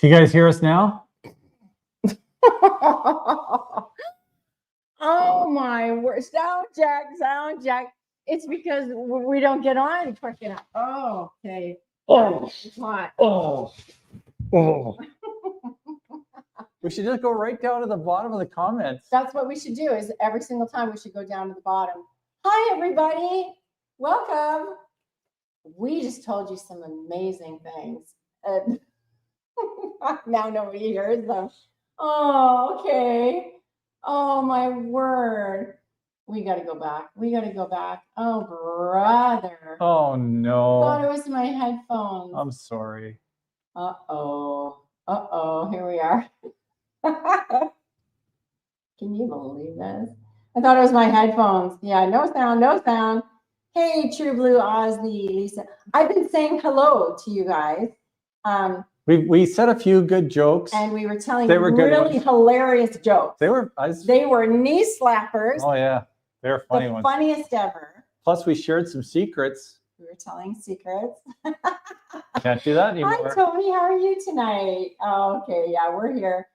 Can you guys hear us now? Oh my word. Sound check. It's because we don't get on quick enough. Oh, okay. Oh, It's hot. oh. We should just go right down to the bottom of the comments. That's what we should do, is every single time we should go down to the bottom. Hi, everybody. Welcome. We just told you some amazing things. Now nobody hears them. Oh, okay. Oh, my word. We got to go back. Oh, brother. Oh, no. Thought it was my headphones. I'm sorry. Uh-oh. Here we are. Can you believe this? I thought it was my headphones. Yeah, no sound. Hey, True Blue, Ozzy, Lisa. I've been saying hello to you guys. We said a few good jokes. And we were telling really hilarious jokes. They were knee slappers. Oh, yeah. They were funny ones. Funniest ever. Plus, we shared some secrets. We were telling secrets. Can't do that anymore. Hi, Tony. How are you tonight? Oh, okay. Yeah, we're here.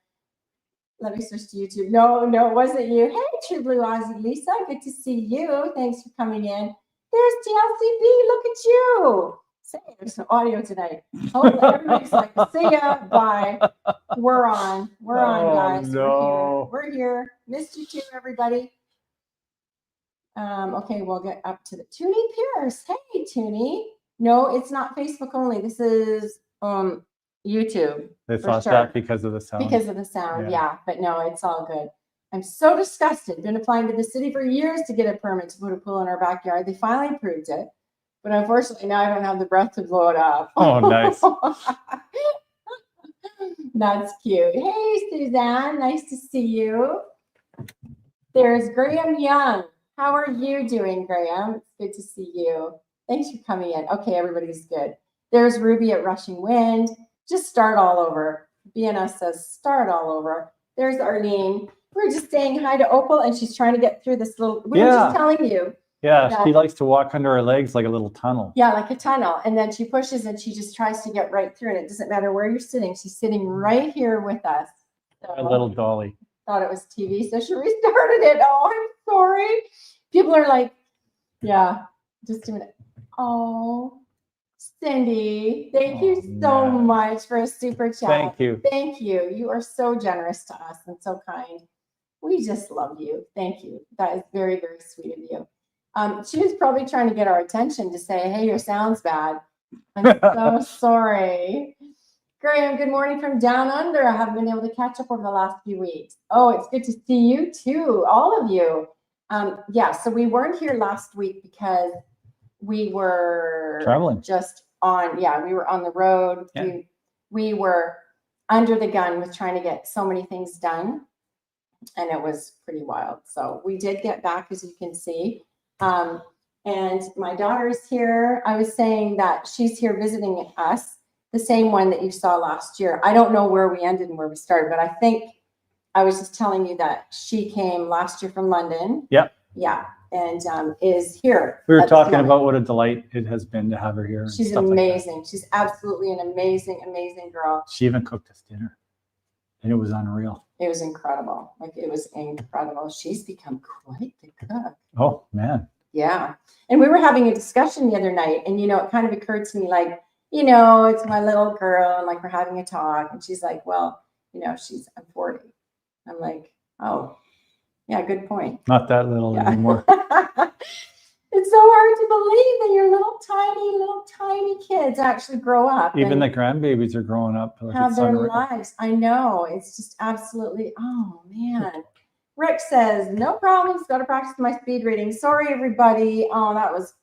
Let me switch to YouTube. No, it wasn't you. Hey, True Blue, Ozzy, Lisa. Good to see you. Thanks for coming in. There's TLCB. Look at you. Say, there's some audio tonight. Hopefully everybody's like, see ya, bye. We're on, guys. No. We're here. Missed you too, everybody. Okay, we'll get up to the Toonie Pierce. Hey, Toonie. No, it's not Facebook only. This is YouTube. They thought that because of the sound. Because of the sound, yeah. But no, it's all good. I'm so disgusted. Been applying to the city for years to get a permit to put a pool in our backyard. They finally approved it. But unfortunately, now I don't have the breath to blow it up. Oh, nice. That's cute. Hey, Suzanne. Nice to see you. There's Graham Young. How are you doing, Graham? It's good to see you. Thanks for coming in. Okay, everybody's good. There's Ruby at Rushing Wind. Just start all over. BNS says start all over. There's Arlene. We're just saying hi to Opal, and she's trying to get through this little. We were just telling you. Yeah, she likes to walk under her legs like a little tunnel. Yeah, like a tunnel. And then she pushes and she just tries to get right through. And it doesn't matter where you're sitting. She's sitting right here with us. So, a little dolly. Thought it was TV, so she restarted it. Oh, I'm sorry. People are like, yeah, just a minute. Oh, Cindy, thank you so much for a super chat. Thank you. Thank you. You are so generous to us and so kind. We just love you. Thank you. That is very, very sweet of you. She was probably trying to get our attention to say, hey, your sound's bad. I'm so sorry. Graham, good morning from down under. I haven't been able to catch up over the last few weeks. Oh, it's good to see you too, all of you. Yeah, so we weren't here last week because we were traveling. We were on the road. Yeah. We were under the gun with trying to get so many things done, and it was pretty wild. So we did get back, as you can see. And my daughter's here. I was saying that she's here visiting us, the same one that you saw last year. I don't know where we ended and where we started, but I think I was just telling you that she came last year from London. Yep. Yeah. And is here. We were talking about what a delight it has been to have her here. She's amazing. Like, she's absolutely an amazing, amazing girl. She even cooked us dinner, and it was unreal. It was incredible. It was incredible. She's become quite the cook. Oh, man. Yeah. And we were having a discussion the other night, and, it kind of occurred to me, it's my little girl, and we're having a talk, and she's like, well, I'm 40. I'm like, oh, yeah, good point. Not that little anymore. It's so hard to believe that your little tiny kids actually grow up. Even the grandbabies are growing up. Have their lives. I know. It's just absolutely, oh, man. Rick says, no problems. Got to practice my speed reading. Sorry, everybody. Oh, that was.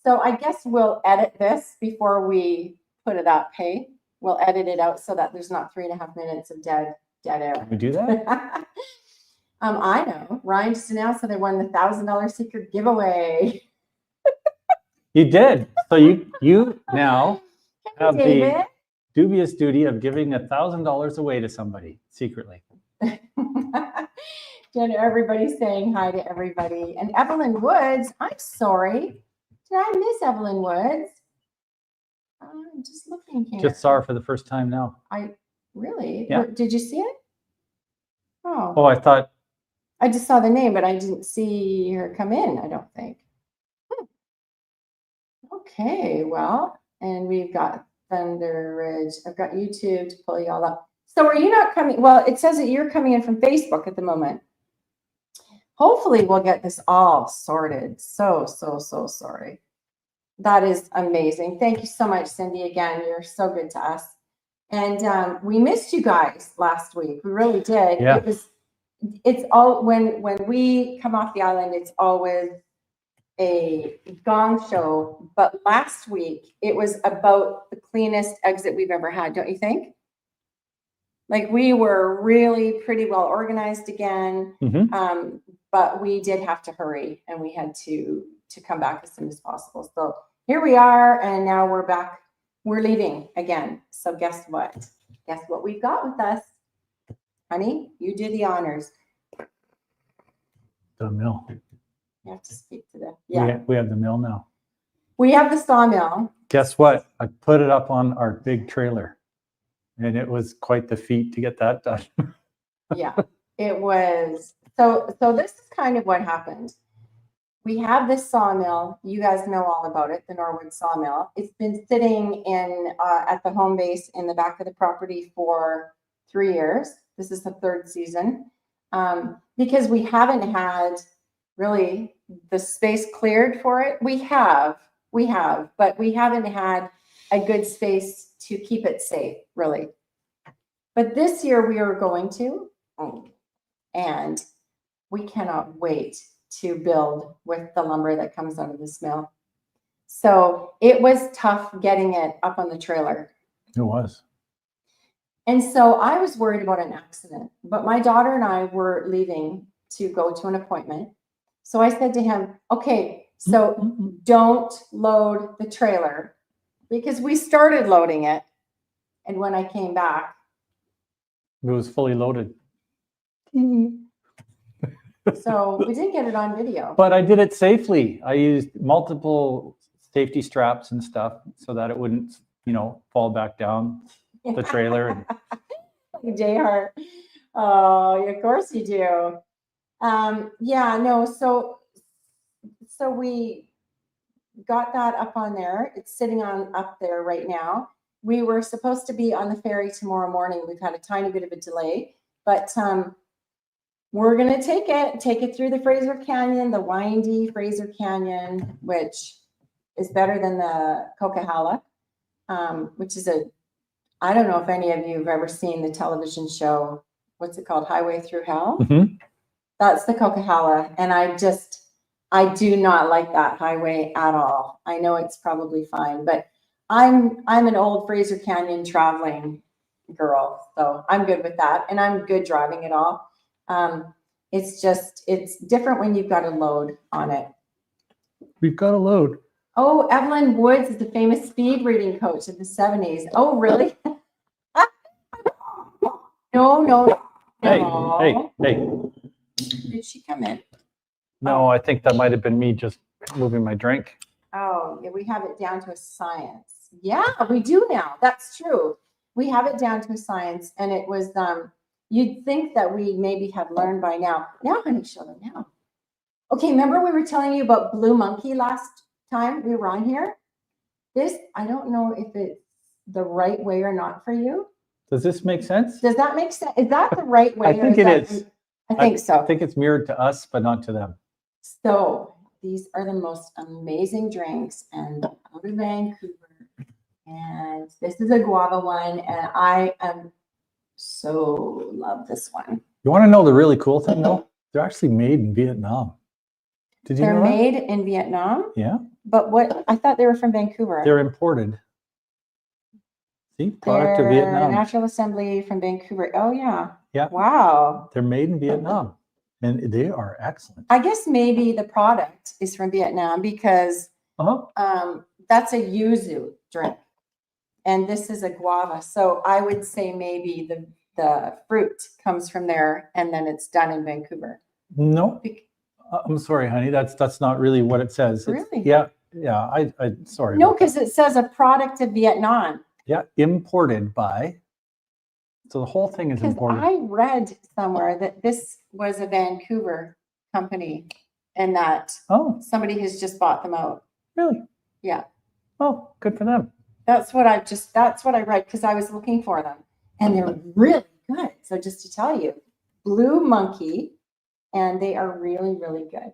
So I guess we'll edit this before we put it up. Hey, we'll edit it out so that there's not 3.5 minutes of dead air. Can we do that? I know. Ryan just announced that I won the $1,000 secret giveaway. You did. So you now have the dubious duty of giving $1,000 away to somebody secretly. Jen, everybody's saying hi to everybody. And Evelyn Woods, I'm sorry. Did I miss Evelyn Woods? I'm just looking here. Just saw her for the first time now. Really? Yeah. Did you see it? Oh, Oh, I thought, I just saw the name, but I didn't see her come in, I don't think. Okay, well, and we've got Thunder Ridge. I've got YouTube to pull you all up. So are you not coming? Well, it says that you're coming in from Facebook at the moment. Hopefully we'll get this all sorted. So sorry. That is amazing. Thank you so much, Cindy. Again, you're so good to us. And we missed you guys last week. We really did. Yeah. It's all when we come off the island, it's always a gong show. But last week it was about the cleanest exit we've ever had, don't you think? Like we were really pretty well organized again. But we did have to hurry and we had to come back as soon as possible. So here we are, and now we're back. We're leaving again. So guess what? Guess what we've got with us? Honey, you do the honors. the mill. You have to speak to the, yeah. We have the mill now. We have the sawmill. Guess what? I put it up on our big trailer, and it was quite the feat to get that done. Yeah, it was. So this is kind of what happened. We have this sawmill. You guys know all about it, the Norwood Sawmill. It's been sitting in at the home base in the back of the property for 3 years. This is the 3rd season because we haven't had really the space cleared for it. We have, but we haven't had a good space to keep it safe, really. But this year we are going to, and we cannot wait to build with the lumber that comes out of this mill. So it was tough getting it up on the trailer. It was. And so I was worried about an accident, but my daughter and I were leaving to go to an appointment. So I said to him, okay, so don't load the trailer, because we started loading it. And when I came back, It was fully loaded. So we didn't get it on video. But I did it safely. I used multiple safety straps and stuff so that it wouldn't, fall back down the trailer. Jayhart. Oh, of course you do. Yeah, no. So we got that up on there. It's sitting up there right now. We were supposed to be on the ferry tomorrow morning. We've had a tiny bit of a delay, but we're going to take it through the Fraser Canyon, the windy Fraser Canyon, which is better than the Coquihalla, which is I don't know if any of you have ever seen the television show, what's it called? Highway Through Hell. Mm-hmm. That's the Coquihalla. And I do not like that highway at all. I know it's probably fine, but I'm an old Fraser Canyon traveling girl, so I'm good with that. And I'm good driving it all. It's different when you've got a load on it. We've got a load. Oh, Evelyn Woods is the famous speed reading coach of the 70s. Oh, really? No. Hey. Did she come in? No, I think that might have been me just moving my drink. Oh, yeah, we have it down to a science. Yeah, we do now. That's true. We have it down to a science, and it was, you'd think that we maybe have learned by now. Now, honey, show them now. Okay, remember we were telling you about Blue Monkey last time we were on here? This, I don't know if it's the right way or not for you. Does this make sense? Does that make sense? Is that the right way? I think it is. I think so. I think it's mirrored to us, but not to them. So these are the most amazing drinks, and out of Vancouver. And this is a guava one, and I am so love this one. You want to know the really cool thing, though? They're actually made in Vietnam. Did you know that? They're made in Vietnam? Yeah. But what? I thought they were from Vancouver. They're imported. See? Product of They're Vietnam. Natural assembly from Vancouver. Oh, yeah. Yeah. Wow. They're made in Vietnam, and they are excellent. I guess maybe the product is from Vietnam because that's a yuzu drink. And this is a guava. So I would say maybe the fruit comes from there and then it's done in Vancouver. No, I'm sorry, honey. That's not really what it says. Really? Yeah. I sorry. No, because it says a product of Vietnam. Yeah, imported by. So the whole thing is Because important. I read somewhere that this was a Vancouver company and that Oh, somebody has just bought them out. really? Yeah. Oh, good for them. That's what I read because I was looking for them and they're really good. So just to tell you, Blue Monkey, and they are really, really good.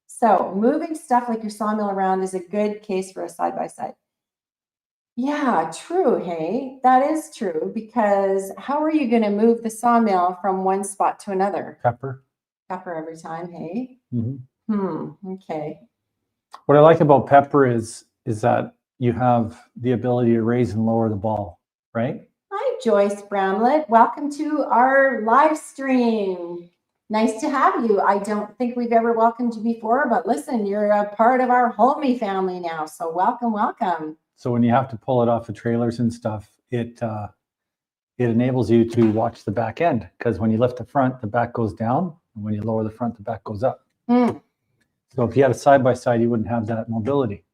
So moving stuff like your sawmill around is a good case for a side-by-side. Yeah, true. Hey, that is true because how are you going to move the sawmill from one spot to another? Pepper. Pepper every time. Hey. Mhm. Okay. What I like about pepper is that you have the ability to raise and lower the ball, right? Hi, Joyce Bramlett. Welcome to our live stream. Nice to have you. I don't think we've ever welcomed you before, but listen, you're a part of our Homey family now. So welcome, welcome. So when you have to pull it off the trailers and stuff, it enables you to watch the back end because when you lift the front, the back goes down, and when you lower the front, the back goes up. So if you had a side by side, you wouldn't have that mobility.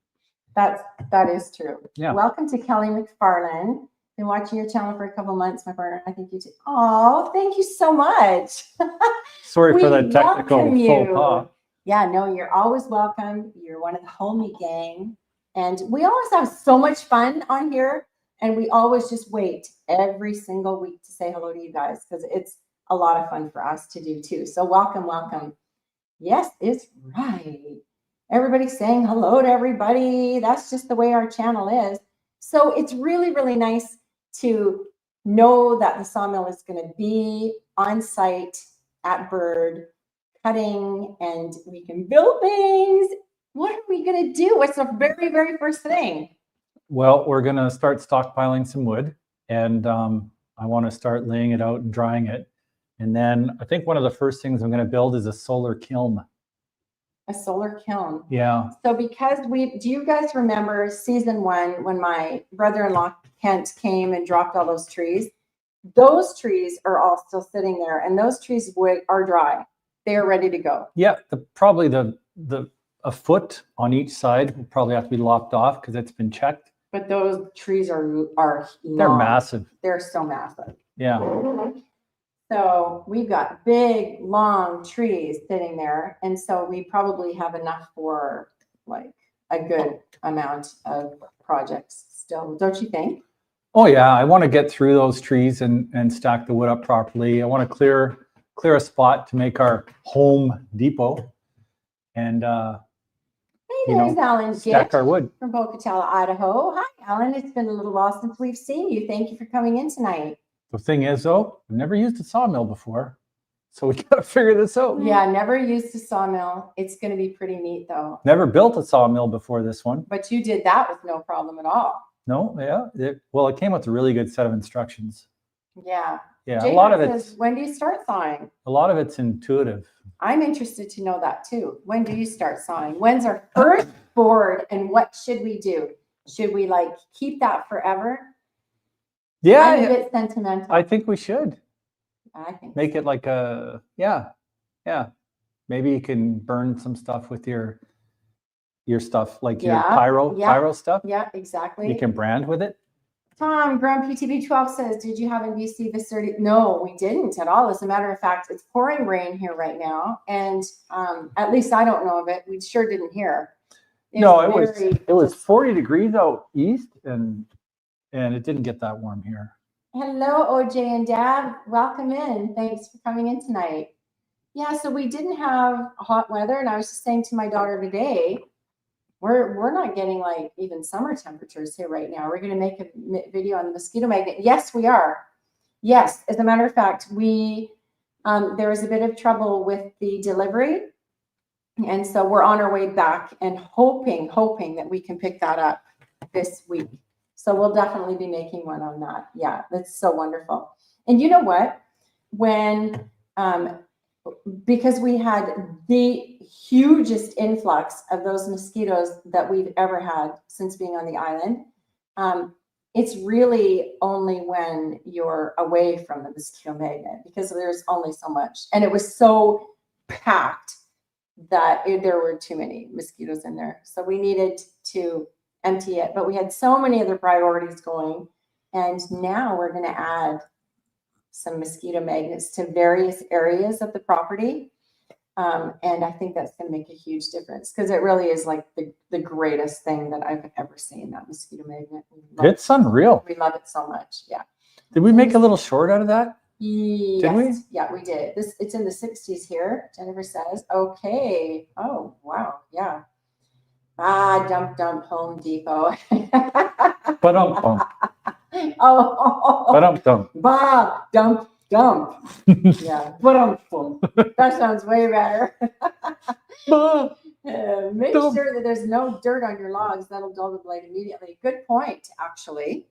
That is true. Yeah. Welcome to Kelly McFarland. Been watching your channel for a couple months, my partner. I think you too. Oh, thank you so much. Sorry for We the technical welcome you. faux pas. Yeah, no, you're always welcome. You're one of the Homey gang. And we always have so much fun on here. And we always just wait every single week to say hello to you guys because it's a lot of fun for us to do too. So welcome, welcome. Yes, it's right. Everybody's saying hello to everybody. That's just the way our channel is. So it's really, really nice to know that the sawmill is going to be on site at Bird cutting and we can build things. What are we going to do? What's the very, very first thing? Well, we're going to start stockpiling some wood, and I want to start laying it out and drying it. And then I think one of the first things I'm going to build is a solar kiln. A solar kiln. Yeah. So because do you guys remember season 1 when my brother-in-law Kent came and dropped all those trees? Those trees are all still sitting there, and those trees are dry. They are ready to go. Yeah, probably a foot on each side will probably have to be lopped off because it's been checked. But those trees are They're long. massive. They're so massive. Yeah. So we've got big, long trees sitting there. And so we probably have enough for like a good amount of projects still, don't you think? Oh yeah, I want to get through those trees and stack the wood up properly. I want to clear a spot to make our home depot and Hey, there's Alan stack Gitt our wood. from Pocatello, Idaho. Hi, Alan. It's been a little while since we've seen you. Thank you for coming in tonight. The thing is, though, I've never used a sawmill before, so we got to figure this out. Yeah, never used a sawmill. It's going to be pretty neat, though. Never built a sawmill before this one. But you did that with no problem at all. No, yeah. It came with a really good set of instructions. Yeah. Yeah, Jay a lot of says, when do you start sawing? A lot of it's intuitive. I'm interested to know that too. When do you start sawing? When's our first board and what should we do? Should we like keep that forever? Yeah, I'm a bit sentimental. I think we should. I think Make it like a, yeah. Maybe you can burn some stuff with your stuff, like your pyro stuff. Yeah, exactly. You can brand with it. Tom, Grand PTB12 says, did you have in BC this 30? No, we didn't at all. As a matter of fact, it's pouring rain here right now. And at least I don't know of it. We sure didn't hear. It was 40 degrees out east and it didn't get that warm here. Hello, OJ and Dad. Welcome in. Thanks for coming in tonight. Yeah, so we didn't have hot weather. And I was just saying to my daughter today, we're not getting like even summer temperatures here right now. We're going to make a video on the mosquito magnet. Yes, we are. Yes, as a matter of fact, there was a bit of trouble with the delivery. And so we're on our way back and hoping that we can pick that up this week. So we'll definitely be making one on that. Yeah, that's so wonderful. And you know what? Because we had the hugest influx of those mosquitoes that we've ever had since being on the island. It's really only when you're away from the mosquito magnet because there's only so much. And it was so packed that there were too many mosquitoes in there. So we needed to empty it. But we had so many other priorities going. And now we're going to add some mosquito magnets to various areas of the property. And I think that's going to make a huge difference because it really is like the greatest thing that I've ever seen, that mosquito magnet. It's unreal. We love it so much. Yeah. Did we make a little short out of that? Yes. Did we? Yeah, we did. It's in the 60s here. Jennifer says, okay. Oh, wow. Yeah. Dump, Home Depot. Ba-dum-bum. Oh, Ba-dum-dum. Bob, dump. Yeah, that sounds way better. Make sure that there's no dirt on your logs. That'll dull the blade immediately. Good point, actually.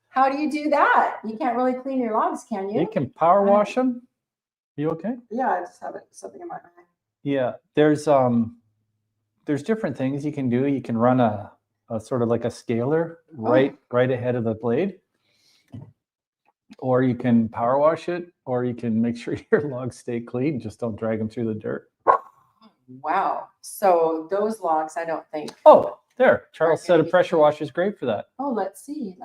How do you do that? You can't really clean your logs, can you? You can power wash them. You okay? Yeah, I just have something in my eye. Yeah, there's different things you can do. You can run a sort of like a scaler right ahead of the blade, or you can power wash it, or you can make sure your logs stay clean. Just don't drag them through the dirt. Wow. So those logs, I don't think. Oh, there. Charles said a pressure washer is great for that. Oh, let's see.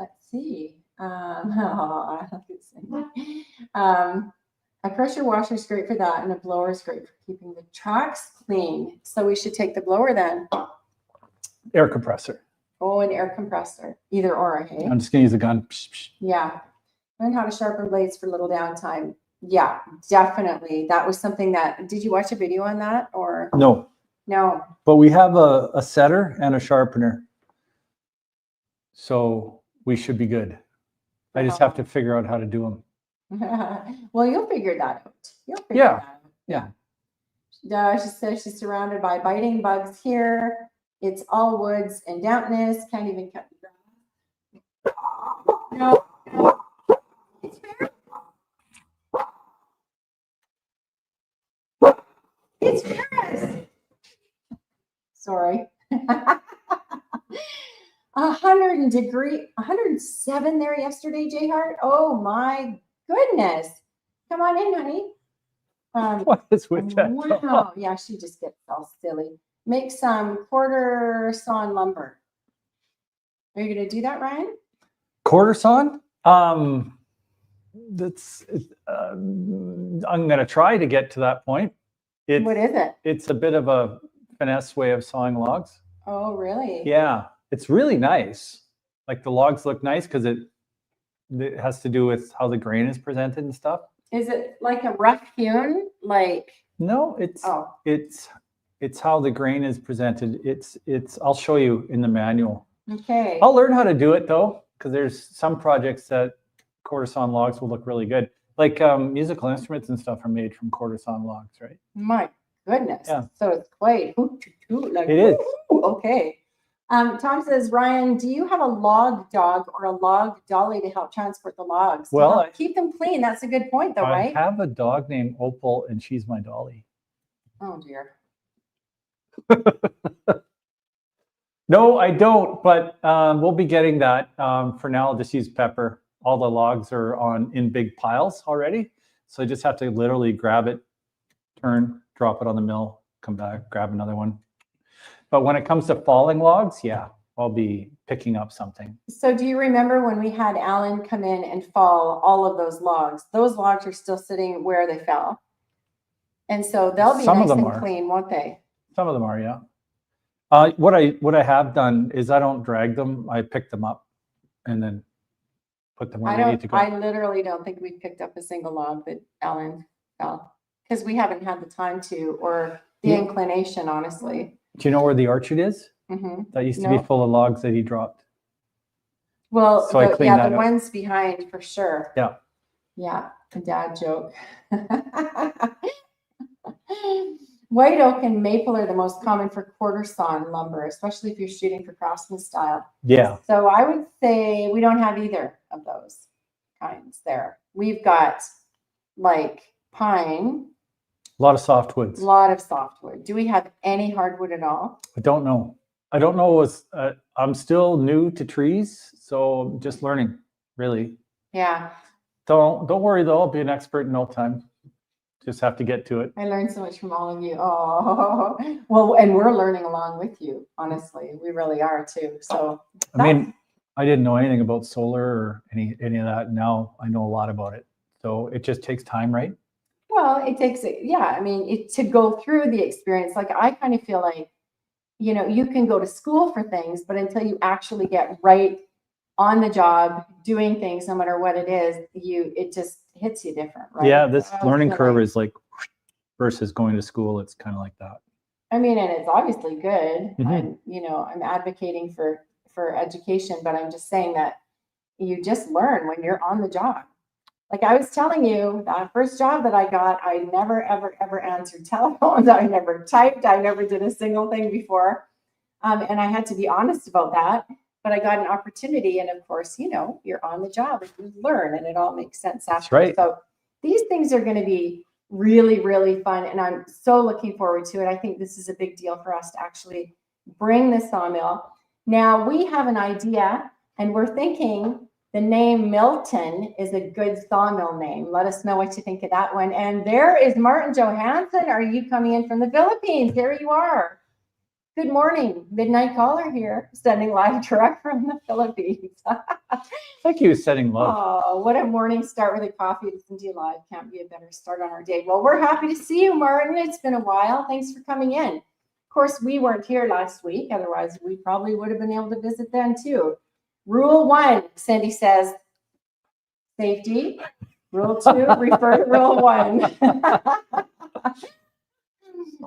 A pressure washer is great for that, and a blower is great for keeping the tracks clean. So we should take the blower then. Air compressor. Oh, an air compressor. Either or, hey? I'm just going to use a gun. Yeah. Learn how to sharpen blades for little downtime. Yeah, definitely. That was something that, did you watch a video on that or? No. No. But we have a setter and a sharpener. So we should be good. I just have to figure out how to do them. Well, you'll figure that out. Yeah. She says she's surrounded by biting bugs here. It's all woods and dampness. Can't even cut the grass. No. It's fair. It's Paris. Sorry. 107 there yesterday, J Hart. Oh my goodness. Come on in, honey. What is with that? Wow. Yeah, she just gets all silly. Make some quarter sawn lumber. Are you going to do that, Ryan? Quarter sawn? I'm going to try to get to that point. What is it? It's a bit of a finesse way of sawing logs. Oh, really? Yeah. It's really nice. Like the logs look nice because it has to do with how the grain is presented and stuff. Is it like a rough hewn? Like no, it's how the grain is presented. I'll show you in the manual. Okay. I'll learn how to do it though, because there's some projects that quarter sawn logs will look really good. Like musical instruments and stuff are made from quarter sawn logs, right? My goodness. Yeah. So it's quite like, it is. Okay. Tom says, Ryan, do you have a log dog or a log dolly to help transport the logs? Well, keep them clean. That's a good point, though, right? I have a dog named Opal, and she's my dolly. Oh, dear. No, I don't, but we'll be getting that. For now, I'll just use Pepper. All the logs are in big piles already. So I just have to literally grab it, turn, drop it on the mill, come back, grab another one. But when it comes to falling logs, yeah, I'll be picking up something. So do you remember when we had Alan come in and fall all of those logs? Those logs are still sitting where they fell. And so they'll be nice and clean, won't they? Some of them are, yeah. What I have done is I don't drag them. I pick them up and then put them where they need to go. I literally don't think we picked up a single log that Alan fell because we haven't had the time to or the inclination, honestly. Do you know where the orchard is? Mm-hmm. That used to be full of logs that he dropped. Well, so the ones behind for sure. Yeah. Yeah, a dad joke. White oak and maple are the most common for quarter sawn lumber, especially if you're shooting for craftsman style. Yeah. So I would say we don't have either of those kinds there. We've got like pine. A lot of softwoods. A lot of softwood. Do we have any hardwood at all? I don't know. I'm still new to trees, so I'm just learning, really. Yeah. Don't worry though, I'll be an expert in no time. Just have to get to it. I learned so much from all of you. Oh, well, and we're learning along with you. Honestly, we really are too. So I mean, I didn't know anything about solar or any of that. Now I know a lot about it. So it just takes time, right? Well, it takes it. Yeah, I mean, to go through the experience. Like I kind of feel like, you can go to school for things, but until you actually get right on the job doing things, no matter what it is, it just hits you different, right? Yeah, this So I learning feel curve like- is like versus going to school. It's kind of like that. I mean, and it's obviously I'm, Mhm. I'm advocating for education, but I'm just saying that you just learn when you're on the job. Like I was telling you, that first job that I got, I never, ever, ever answered telephones. I never typed. I never did a single thing before. And I had to be honest about that. But I got an opportunity. And of course, you're on the job and you learn and it all makes sense after. right. So these things are going to be really, really fun. And I'm so looking forward to it. I think this is a big deal for us to actually bring the sawmill. Now we have an idea and we're thinking the name Milton is a good sawmill name. Let us know what you think of that one. And there is Martin Johansson. Are you coming in from the Philippines? There you are. Good morning. Midnight caller here, sending live direct from the Philippines. Thank you, setting love. Oh, what a morning start with a coffee. Listen to you live. Can't be a better start on our day. Well, we're happy to see you, Martin. It's been a while. Thanks for coming in. Of course, we weren't here last week. Otherwise, we probably would have been able to visit then too. Rule 1, Cindy says, safety. Rule 2, refer to Rule 1.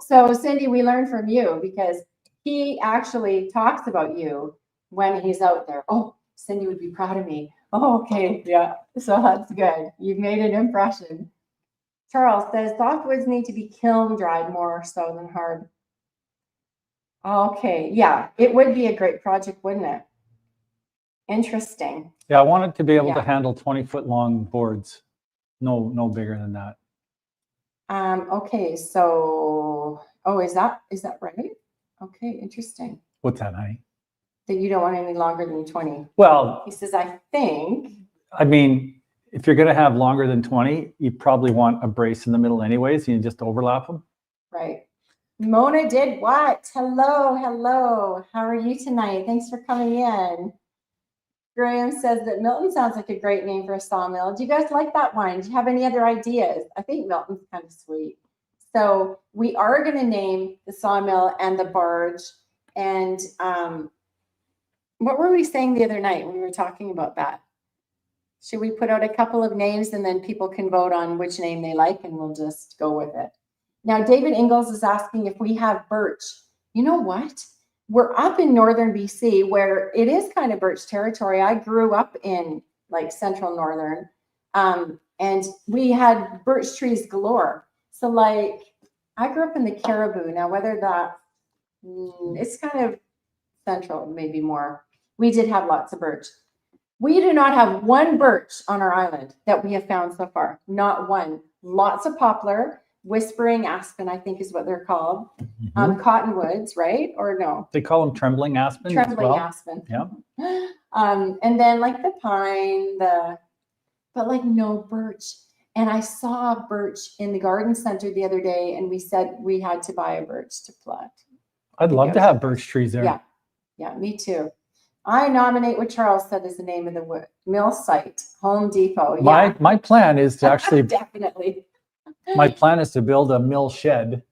So, Cindy, we learned from you because he actually talks about you when he's out there. Oh, Cindy would be proud of me. Oh, okay. Yeah. So that's good. You've made an impression. Charles says softwoods need to be kiln dried more so than hard. Okay. Yeah. It would be a great project, wouldn't it? Interesting. Yeah, I wanted to be able to Yeah. handle 20-foot long boards. No bigger than that. Okay. So, is that right? Okay. Interesting. What's that, honey? That you don't want any longer than 20. Well, He says, I think. I mean, if you're going to have longer than 20, you probably want a brace in the middle anyways, and you just overlap them. Right. Mona did what? Hello. How are you tonight? Thanks for coming in. Graham says that Milton sounds like a great name for a sawmill. Do you guys like that one? Do you have any other ideas? I think Milton's kind of sweet. So we are going to name the sawmill and the barge. And what were we saying the other night when we were talking about that? Should we put out a couple of names and then people can vote on which name they like and we'll just go with it? Now, David Ingalls is asking if we have birch. You know what? We're up in northern BC where it is kind of birch territory. I grew up in like central northern and we had birch trees galore. So like I grew up in the Caribou. Now, whether that it's kind of central, maybe more. We did have lots of birch. We do not have one birch on our island that we have found so far. Not one. Lots of poplar, whispering aspen, I think is what they're called. Cottonwoods, right? Or no? They call them trembling aspen. Trembling as well. aspen. Yeah. And then like the pine, but like no birch. And I saw birch in the garden center the other day, and we said we had to buy a birch to plant. I'd love to have birch trees there. Yeah, me too. I nominate what Charles said is the name of the mill site, Home Depot. Yeah. My plan is to actually definitely. My plan is to build a mill shed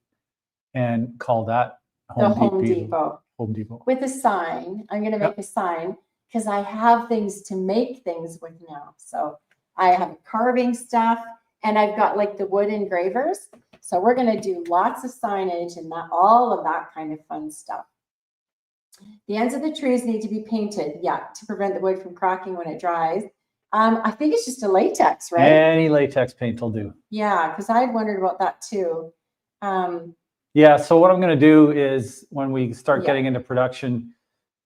and call that Home Depot. Home Depot. With a sign. I'm going to make a sign because I have things to make things with now. So I have carving stuff and I've got like the wood engravers. So we're going to do lots of signage and all of that kind of fun stuff. The ends of the trees need to be painted, to prevent the wood from cracking when it dries. I think it's just a latex, right? Any latex paint will do. Yeah, because I had wondered about that too. Yeah, so what I'm going to do is when we start getting into production,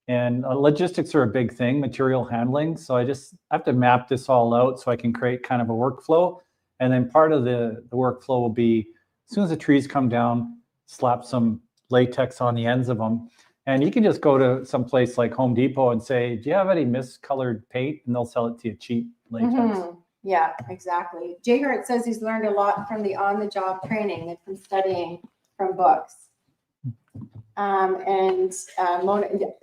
and logistics are a big thing, material handling. So I have to map this all out so I can create kind of a workflow. And then part of the workflow will be, as soon as the trees come down, slap some latex on the ends of them. And you can just go to some place like Home Depot and say, do you have any miscolored paint? And they'll sell it to you cheap latex. Yeah, exactly. Jay Hurt says he's learned a lot from the on-the-job training and from studying from books. Mona,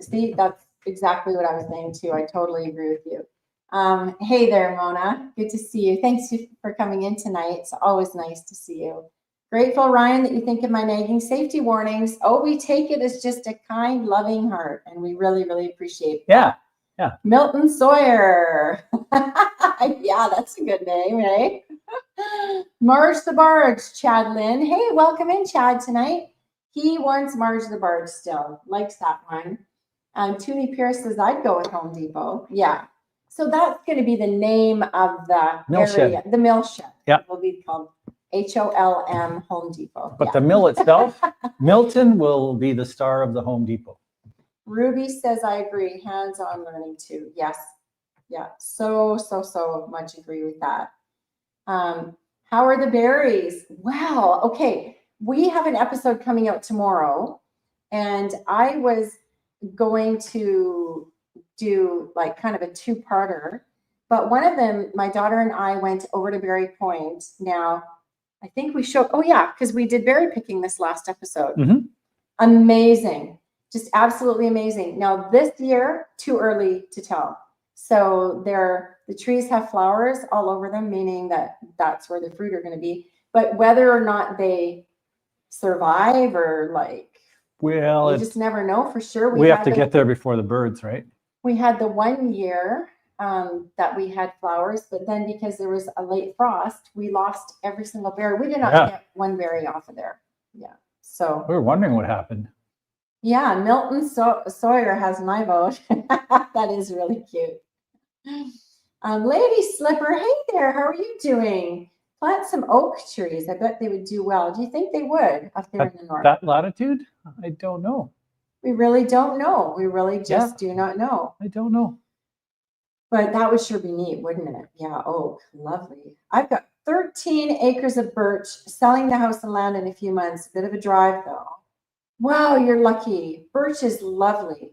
see, that's exactly what I was saying too. I totally agree with you. Hey there, Mona. Good to see you. Thanks for coming in tonight. It's always nice to see you. Grateful, Ryan, that you think of my nagging safety warnings. Oh, we take it as just a kind, loving heart, and we really, really appreciate that. Yeah. Milton Sawyer. Yeah, that's a good name, right? Marge the Barge, Chad Lynn. Hey, welcome in, Chad, tonight. He wants Marge the Barge still. Likes that one. Toomey Pierce says, I'd go with Home Depot. Yeah. So that's going to be the name of the Mill area. shed. The mill shed. Yeah. It will be called HOLM Home Depot. But the mill itself, Milton will be the star of the Home Depot. Ruby says, I agree. Hands-on learning too. Yes. Yeah. So much agree with that. How are the berries? Well, okay. We have an episode coming out tomorrow, and I was going to do like kind of a two-parter, but one of them, my daughter and I went over to Berry Point. Now, I think we showed, oh yeah, because we did berry picking this last episode. Mhm. Amazing. Just absolutely amazing. Now this year, too early to tell. So the trees have flowers all over them, meaning that that's where the fruit are going to be. But whether or not they survive or like, Well, you just never know for sure. we have to get there before the birds, right? We had the 1 year that we had flowers, but then because there was a late frost, we lost every single berry. We did not get one berry off of there. Yeah. So we were wondering what happened. yeah, Milton Sawyer has my vote. That is really cute. Lady Slipper, hey there, how are you doing? Plant some oak trees. I bet they would do well. Do you think they would up there in the north? That latitude? I don't know. We really don't know. We really just do not know. I don't know. But that would sure be neat, wouldn't it? Yeah, oak, lovely. I've got 13 acres of birch, selling the house and land in a few months. Bit of a drive though. Wow, you're lucky. Birch is lovely.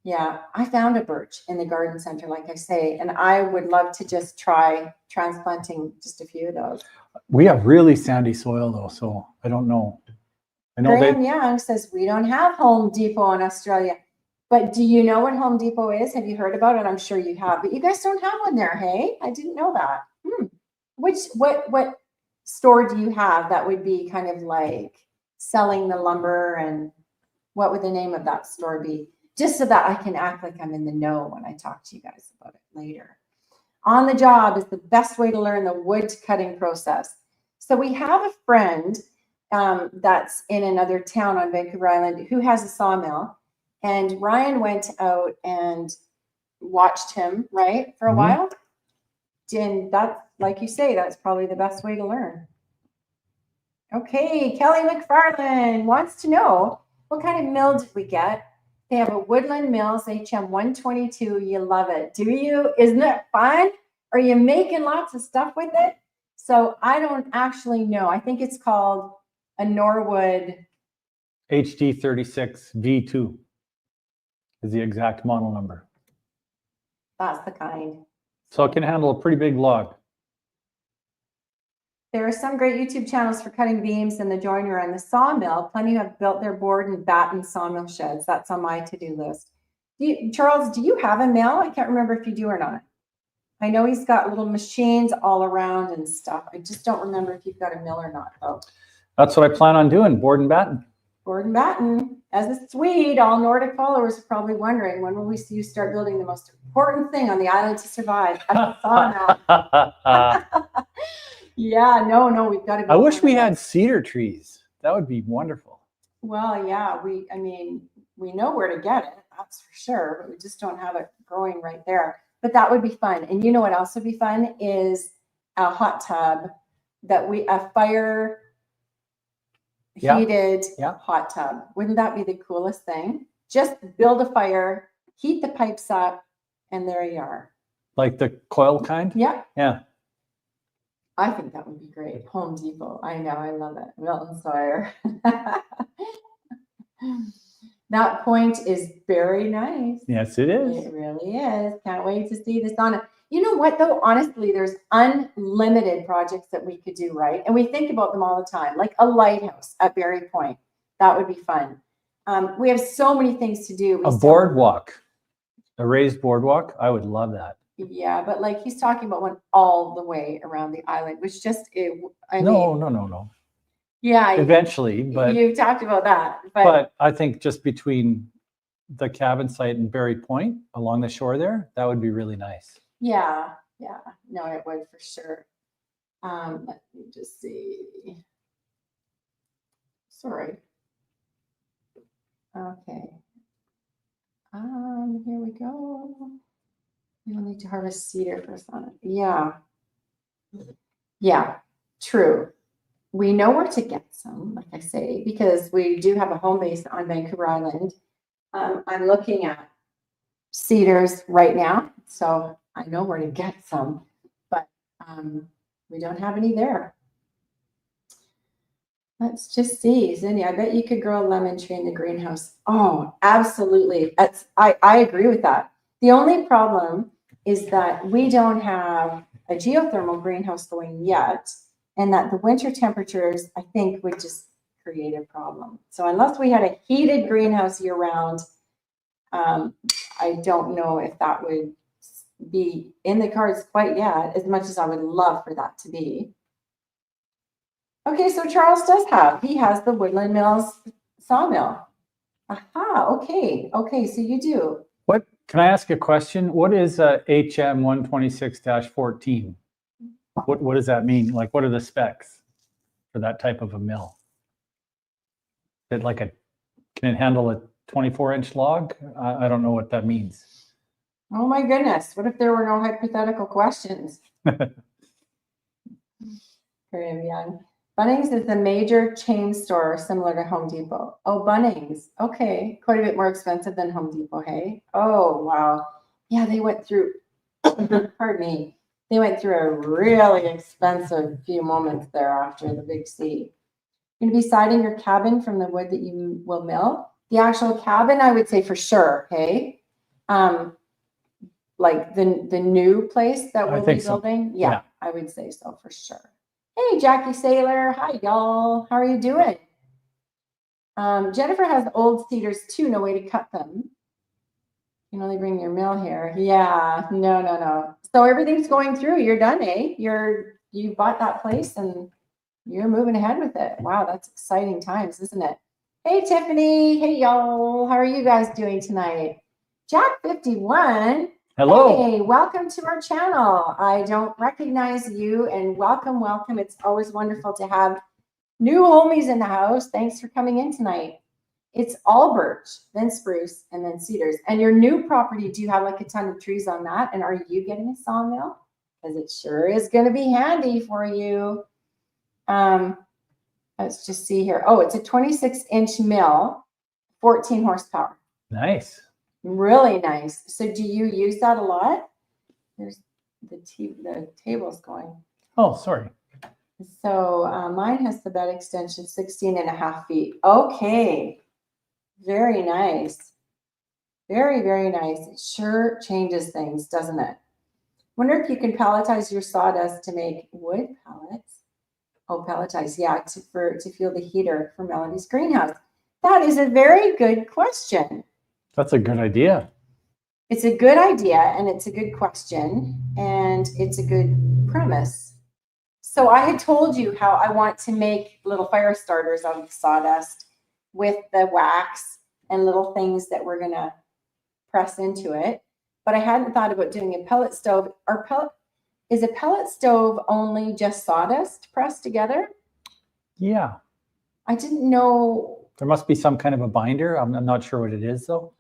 Yeah, I found a birch in the garden center, like I say, and I would love to just try transplanting just a few of those. We have really sandy soil though, so I don't know. I know Graham Young says we don't have Home Depot in Australia. But do you know what Home Depot is? Have you heard about it? I'm sure you have, but you guys don't have one there, hey? I didn't know that. What store do you have that would be kind of like selling the lumber, and what would the name of that store be? Just so that I can act like I'm in the know when I talk to you guys about it later. On the job is the best way to learn the wood cutting process. So we have a friend that's in another town on Vancouver Island who has a sawmill. And Ryan went out and watched him, right, for a while. And that's, like you say, that's probably the best way to learn. Okay, Kelly McFarland wants to know, what kind of mill did we get? They have a Woodland Mills HM 122. You love it. Do you? Isn't it fun? Are you making lots of stuff with it? So I don't actually know. I think it's called a Norwood HD 36 V2 is the exact model number. That's the kind. So it can handle a pretty big log. There are some great YouTube channels for cutting beams in the joinery and the sawmill. Plenty have built their board and batten sawmill sheds. That's on my to-do list. Charles, do you have a mill? I can't remember if you do or not. I know he's got little machines all around and stuff. I just don't remember if you've got a mill or not, though. That's what I plan on doing, board and batten. Board and batten. As a Swede, all Nordic followers are probably wondering, when will we see you start building the most important thing on the island to survive? A sawmill. Yeah, no, we've got to. I wish we had cedar trees. That would be wonderful. Well, yeah, we know where to get it, that's for sure, but we just don't have it growing right there. But that would be fun. And you know what else would be fun is a hot tub a fire heated hot tub. Wouldn't that be the coolest thing? Just build a fire, heat the pipes up, and there you are. Like the coil kind? Yeah. Yeah. I think that would be great. Home Depot. I know. I love it. Milton Sawyer. That point is very nice. Yes, it is. It really is. Can't wait to see this on it. You know what, though? Honestly, there's unlimited projects that we could do, right? And we think about them all the time, like a lighthouse at Berry Point. That would be fun. We have so many things to do. A boardwalk, a raised boardwalk. I would love that. Yeah, but like he's talking about one all the way around the island, which just, I No, mean, no. yeah, Eventually, but you've talked about that, but I think just between the cabin site and Berry Point along the shore there, that would be really nice. yeah, no, it would for sure. Let me just see. Sorry. Okay. Here we go. You'll need to harvest cedar first on it. Yeah, true. We know where to get some, like I say, because we do have a home base on Vancouver Island. I'm looking at cedars right now, so I know where to get some, but we don't have any there. Let's just see, Zinni, I bet you could grow a lemon tree in the greenhouse. Oh, absolutely. I agree with that. The only problem is that we don't have a geothermal greenhouse going yet, and that the winter temperatures, I think, would just create a problem. So unless we had a heated greenhouse year round, I don't know if that would be in the cards quite yet, as much as I would love for that to be. Okay, so Charles he has the Woodland Mills sawmill. Aha, okay, so you do. What, can I ask a question? What is HM 126-14? What does that mean? Like, what are the specs for that type of a mill? Is it like can it handle a 24-inch log? I don't know what that means. Oh my goodness, what if there were no hypothetical questions? Very young. Bunnings is a major chain store similar to Home Depot. Oh, Bunnings. Okay. Quite a bit more expensive than Home Depot, hey? Oh, wow. Yeah, they went through, pardon me, they went through a really expensive few moments there after the big C. You're going to be siding your cabin from the wood that you will mill. The actual cabin, I would say for sure, hey? Like the new place that we'll be building? So. Yeah, I would say so for sure. Hey, Jackie Saylor. Hi, y'all. How are you doing? Jennifer has old cedars too. No way to cut them. You can only bring your mill here. Yeah, no. So everything's going through. You're done, eh? You bought that place and you're moving ahead with it. Wow, that's exciting times, isn't it? Hey, Tiffany. Hey, y'all. How are you guys doing tonight? Jack 51. Hello. Hey, welcome to our channel. I don't recognize you, and welcome. It's always wonderful to have new homies in the house. Thanks for coming in tonight. It's all birch, then spruce, and then cedars. And your new property, do you have like a ton of trees on that? And are you getting a sawmill? Because it sure is going to be handy for you. Let's just see here. Oh, it's a 26-inch mill, 14 horsepower. Nice. Really nice. So do you use that a lot? There's the table's going. Oh, sorry. So mine has the bed extension 16.5 feet. Okay. Very nice. Very, very nice. It sure changes things, doesn't it? Wonder if you can pelletize your sawdust to make wood pellets. Oh, pelletize. Yeah, to fuel the heater for Melody's greenhouse. That is a very good question. That's a good idea. It's a good idea, and it's a good question, and it's a good premise. So I had told you how I want to make little fire starters out of the sawdust with the wax and little things that we're going to press into it. But I hadn't thought about doing a pellet stove. Is a pellet stove only just sawdust pressed together? Yeah. I didn't know. There must be some kind of a binder. I'm not sure what it is, though.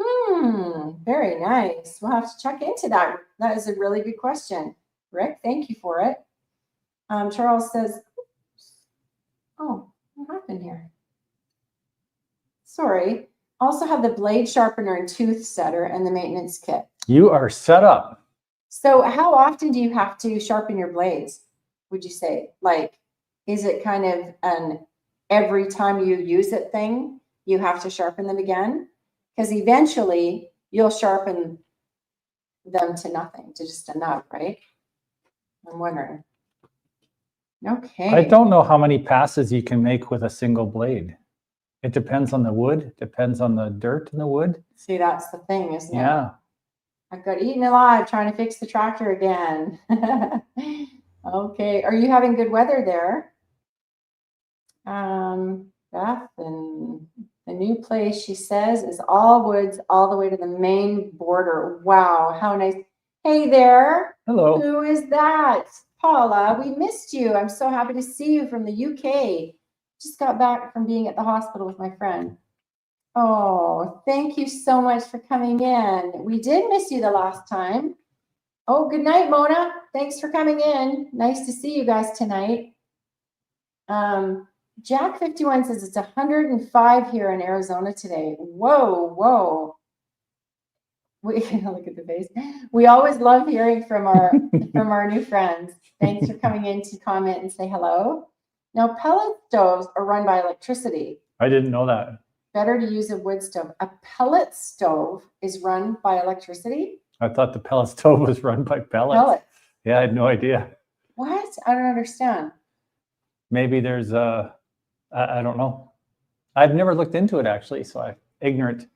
Very nice. We'll have to check into that. That is a really good question. Rick, thank you for it. Charles says, oh, what happened here? Sorry. Also have the blade sharpener and tooth setter and the maintenance kit. You are set up. So how often do you have to sharpen your blades, would you say? Like, is it kind of an every time you use it thing, you have to sharpen them again? Because eventually you'll sharpen them to nothing, to just a nub, right? I'm wondering. Okay. I don't know how many passes you can make with a single blade. It depends on the wood, depends on the dirt in the wood. See, that's the thing, isn't it? Yeah. I got eaten alive trying to fix the tractor again. Okay. Are you having good weather there? Beth, and the new place, she says, is all woods all the way to the main border. Wow, how nice. Hey there. Hello. Who is that? Paula, we missed you. I'm so happy to see you from the UK. Just got back from being at the hospital with my friend. Oh, thank you so much for coming in. We did miss you the last time. Oh, good night, Mona. Thanks for coming in. Nice to see you guys tonight. Jack 51 says it's 105 here in Arizona today. Whoa, whoa. We look at the face. We always love hearing from our new friends. Thanks for coming in to comment and say hello. Now, pellet stoves are run by electricity. I didn't know that. Better to use a wood stove. A pellet stove is run by electricity. I thought the pellet stove was run by pellets. Pellets. Yeah, I had no idea. What? I don't understand. Maybe there's I don't know. I've never looked into it actually, so I'm ignorant.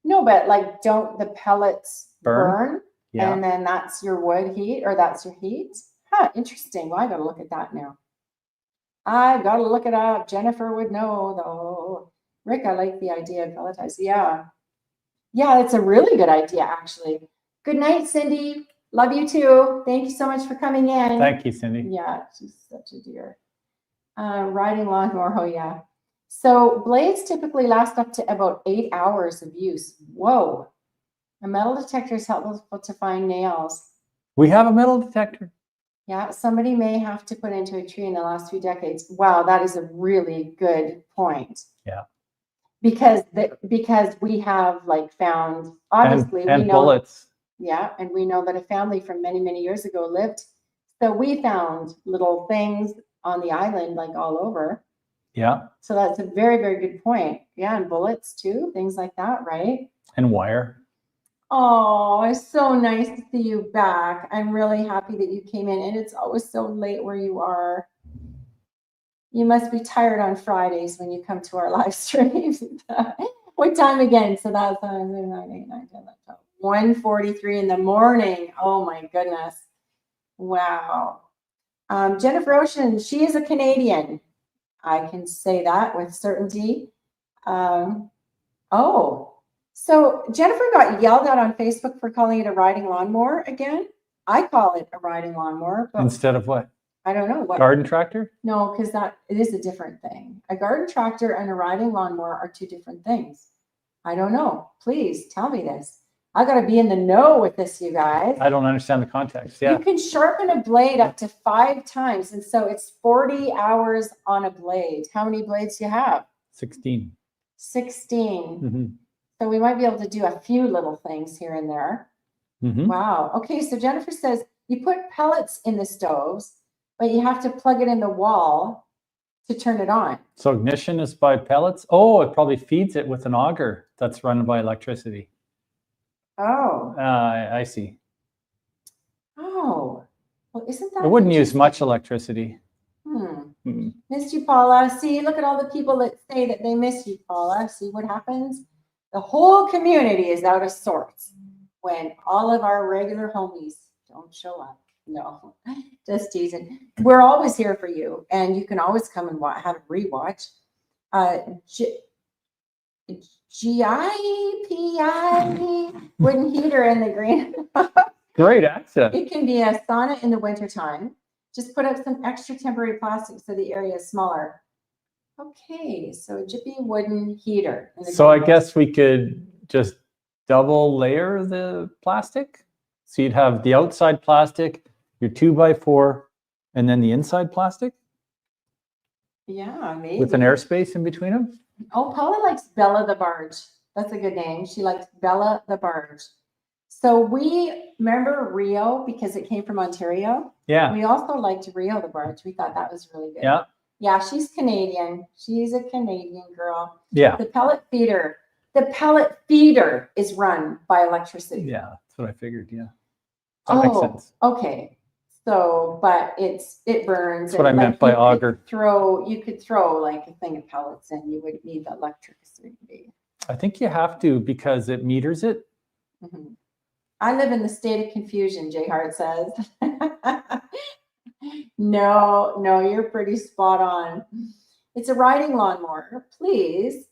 No, but like, don't the pellets burn? Yeah. And then that's your wood heat, or that's your heat? Huh, interesting. Well, I got to look at that now. I got to look it up. Jennifer would know, though. Rick, I like the idea of pelletized. Yeah. Yeah, it's a really good idea, actually. Good night, Cindy. Love you, too. Thank you so much for coming in. Thank you, Cindy. Yeah, she's such a dear. Riding lawnmower, oh, yeah. So blades typically last up to about 8 hours of use. Whoa. A metal detector is helpful to find nails. We have a metal detector. Yeah, somebody may have to put into a tree in the last few decades. Wow, that is a really good point. Yeah. Because we have like found, obviously, and we know, bullets. Yeah, and we know that a family from many, many years ago lived. So we found little things on the island, like all over. Yeah. So that's a very, very good point. Yeah, and bullets too, things like that, right? And wire. Oh, it's so nice to see you back. I'm really happy that you came in, and it's always so late where you are. You must be tired on Fridays when you come to our live streams. What time again? So that's 1:43 in the morning. Oh my goodness. Wow. Jennifer Ocean, she is a Canadian. I can say that with certainty. So Jennifer got yelled at on Facebook for calling it a riding lawnmower again. I call it a riding lawnmower. But instead of what? I don't know. What? Garden tractor? No, because it is a different thing. A garden tractor and a riding lawnmower are two different things. I don't know. Please tell me this. I got to be in the know with this, you guys. I don't understand the context. Yeah. You can sharpen a blade up to 5 times. And so it's 40 hours on a blade. How many blades do you have? 16. 16. Mm-hmm. So we might be able to do a few little things here and there. Mm-hmm. Wow. Okay. So Jennifer says you put pellets in the stoves, but you have to plug it in the wall to turn it on. So ignition is by pellets. Oh, it probably feeds it with an auger that's run by electricity. Oh. I see. Oh. Well, isn't that? It wouldn't use much electricity. Missed you, Paula. See, look at all the people that say that they miss you, Paula. See what happens? The whole community is out of sorts when all of our regular homies don't show up. No, just teasing. We're always here for you, and you can always come and have a rewatch. GIPI wooden heater in the green. Great accent. It can be a sauna in the wintertime. Just put up some extra temporary plastic so the area is smaller. Okay, so a Jiffy wooden heater. So I guess we could just double layer the plastic. So you'd have the outside plastic, your 2x4, and then the inside plastic. Yeah, maybe. With an airspace in between them. Oh, Paula likes Bella the Barge. That's a good name. She likes Bella the Barge. So we remember Rio because it came from Ontario. Yeah. We also liked Rio the Barge. We thought that was really good. Yeah. Yeah, she's Canadian. She's a Canadian girl. Yeah. The pellet feeder. The pellet feeder is run by electricity. Yeah, that's what I figured. Yeah. That makes sense. Okay. So, but it burns. That's what I meant by auger. You could throw like a thing of pellets in. You would need the electricity. I think you have to because it meters it. Mm-hmm. I live in the state of confusion, Jay Hart says. No, you're pretty spot on. It's a riding lawnmower, please.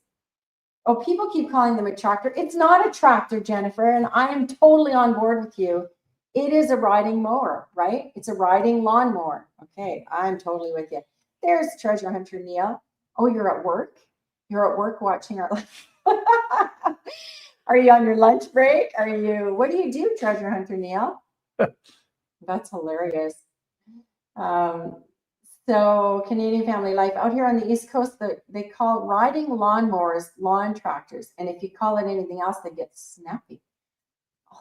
Oh, people keep calling them a tractor. It's not a tractor, Jennifer, and I am totally on board with you. It is a riding mower, right? It's a riding lawnmower. Okay, I'm totally with you. There's treasure hunter Neil. Oh, you're at work? You're at work watching our Are you on your lunch break? What do you do, treasure hunter Neil? That's hilarious. So Canadian Family Life out here on the East Coast, they call riding lawnmowers lawn tractors. And if you call it anything else, they get snappy.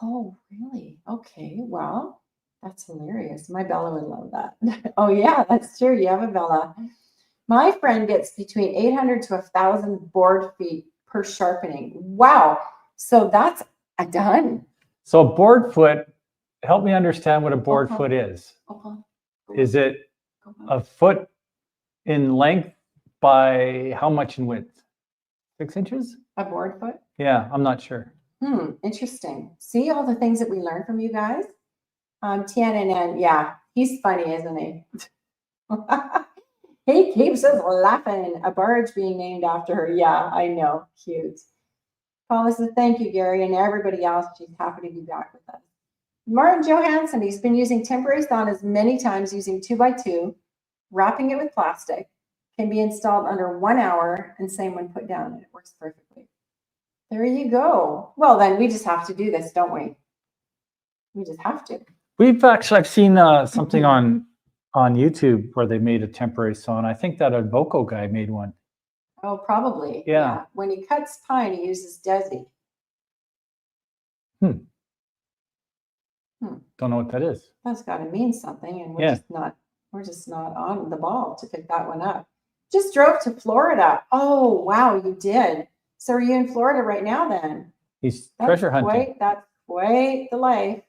Oh, really? Okay, well, that's hilarious. My Bella would love that. Oh, yeah, that's true. You have a Bella. My friend gets between 800 to 1,000 board feet per sharpening. Wow. So that's a ton. So a board foot, help me understand what a board foot is. Is it a foot in length by how much in width? 6 inches? A board foot? Yeah, I'm not sure. Interesting. See all the things that we learn from you guys? Tiananmen, yeah, he's funny, isn't he? He keeps us laughing. A barge being named after her. Yeah, I know. Cute. Paula says, thank you, Gary, and everybody else. She's happy to be back with us. Martin Johansson, he's been using temporary saunas many times using 2x2, wrapping it with plastic, can be installed under 1 hour, and same when put down, and it works perfectly. There you go. Well, then we just have to do this, don't we? We just have to. I've seen something on YouTube where they made a temporary sauna. I think that a Voco guy made one. Oh, probably. Yeah. When he cuts pine, he uses Desi. Don't know what that is. That's got to mean something, and we're just not on the ball to pick that one up. Just drove to Florida. Oh, wow, you did. So are you in Florida right now then? He's treasure hunting. That's quite the life.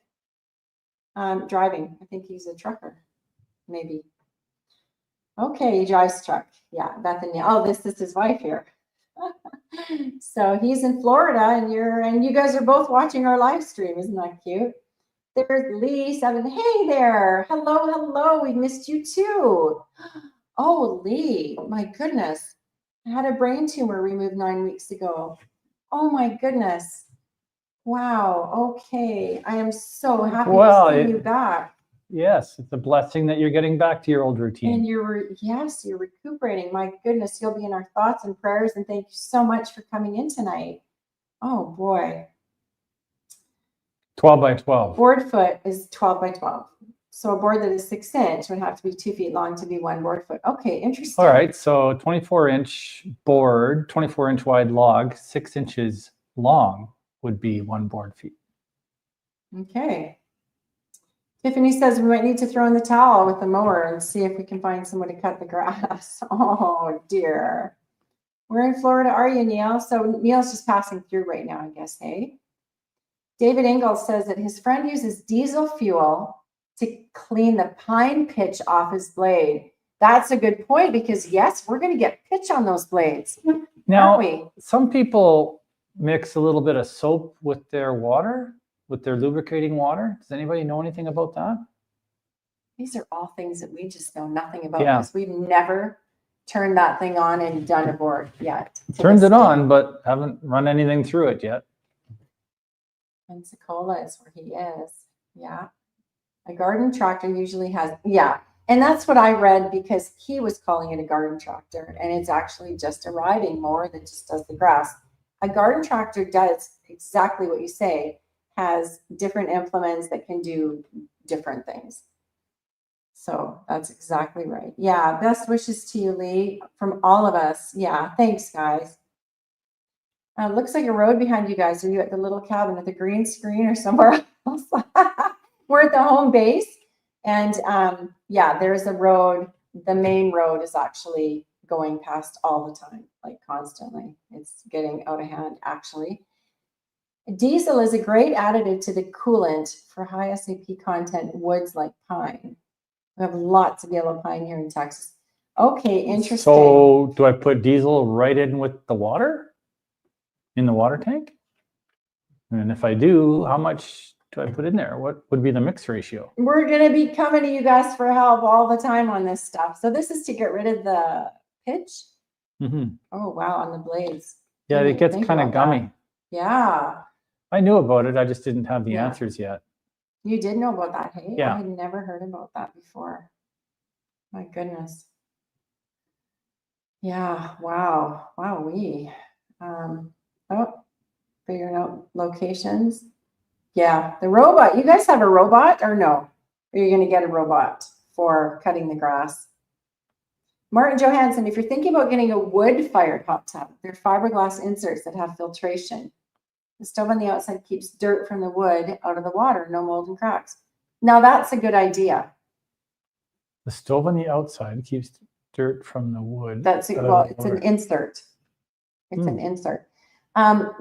Driving. I think he's a trucker. Maybe. Okay, he drives truck. Yeah, Bethany. Oh, this is his wife here. So he's in Florida, and you guys are both watching our live stream. Isn't that cute? There's Lee 7. Hey there. Hello. We missed you too. Oh, Lee. My goodness. I had a brain tumor removed 9 weeks ago. Oh my goodness. Wow. Okay. I am so happy to see you back. Yes, it's a blessing that you're getting back to your old routine. And you're recuperating. My goodness, you'll be in our thoughts and prayers. And thank you so much for coming in tonight. Oh boy. 12 by 12. Board foot is 12 by 12. So a board that is 6 inch would have to be 2 feet long to be 1 board foot. Okay, interesting. All right, so 24-inch board, 24-inch wide log, 6 inches long would be 1 board feet. Okay. Tiffany says we might need to throw in the towel with the mower and see if we can find someone to cut the grass. Oh dear. Where in Florida are you, Neil? So Neil's just passing through right now, I guess, hey? David Ingalls says that his friend uses diesel fuel to clean the pine pitch off his blade. That's a good point because, yes, we're going to get pitch on those blades, now, aren't we? Some people mix a little bit of soap with their water, with their lubricating water. Does anybody know anything about that? These are all things that we just know nothing about because we've never turned that thing on and done a board yet. Turned it on, but haven't run anything through it yet. Pensacola is where he is. Yeah. A garden tractor usually has, and that's what I read because he was calling it a garden tractor, and it's actually just a riding mower that just does the grass. A garden tractor does exactly what you say, has different implements that can do different things. So that's exactly right. Yeah, best wishes to you, Lee, from all of us. Yeah, thanks, guys. Looks like a road behind you guys. Are you at the little cabin with a green screen or somewhere else? We're at the home base. And there's a road. The main road is actually going past all the time, like constantly. It's getting out of hand, actually. Diesel is a great additive to the coolant for high SAP content woods like pine. We have lots of yellow pine here in Texas. Okay, interesting. So do I put diesel right in with the water? In the water tank? And if I do, how much do I put in there? What would be the mix ratio? We're going to be coming to you guys for help all the time on this stuff. So this is to get rid of the pitch. Mm-hmm. Oh, wow, on the blades. Yeah, Didn't it even gets think kind of about that. gummy. Yeah. I knew about it. I just didn't have the Yeah. answers yet. You did know about that, hey? Yeah. I had never heard about that before. My goodness. Yeah, wow. Wowee. Oh, figuring out locations. Yeah, the robot. You guys have a robot or no? Or you're going to get a robot for cutting the grass? Martin Johansson, if you're thinking about getting a wood-fired hot tub, they're fiberglass inserts that have filtration. The stove on the outside keeps dirt from the wood out of the water, no mold and cracks. Now that's a good idea. The stove on the outside keeps dirt from the wood. That's out of well, the it's an water. insert. It's an insert.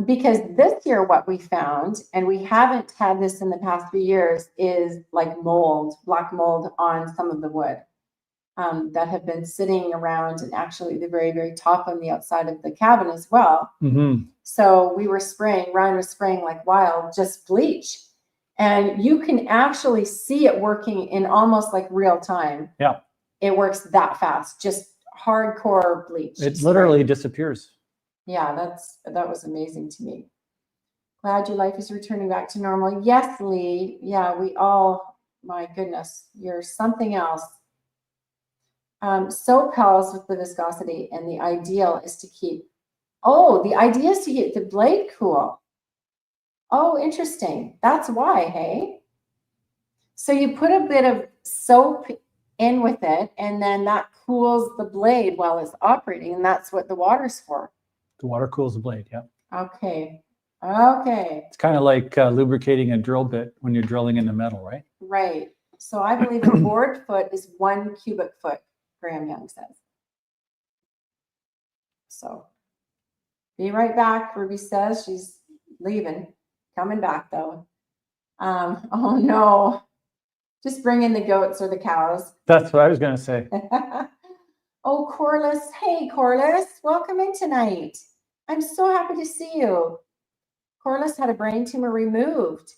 Because this year what we found, and we haven't had this in the past few years, is like mold, black mold on some of the wood that have been sitting around, and actually the very, very top on the outside of the cabin as well. Mm-hmm. So we were spraying, Ryan was spraying like wild, just bleach. And you can actually see it working in almost like real time. Yeah. It works that fast, just hardcore bleach. It literally disappears. Yeah, that was amazing to me. Glad your life is returning back to normal. Yes, Lee. Yeah, we all, my goodness, you're something else. Soap helps with the viscosity, and the ideal is to keep, the idea is to get the blade cool. Oh, interesting. That's why, hey? So you put a bit of soap in with it, and then that cools the blade while it's operating, and that's what the water's for. The water cools the blade, yeah. Okay. It's kind of like lubricating a drill bit when you're drilling into metal, right? Right. So I believe a board foot is 1 cubic foot, Graham Young says. So be right back, Ruby says. She's leaving. Coming back, though. Oh, no. Just bring in the goats or the cows. That's what I was going to say. Oh, Corliss. Hey, Corliss. Welcome in tonight. I'm so happy to see you. Corliss had a brain tumor removed.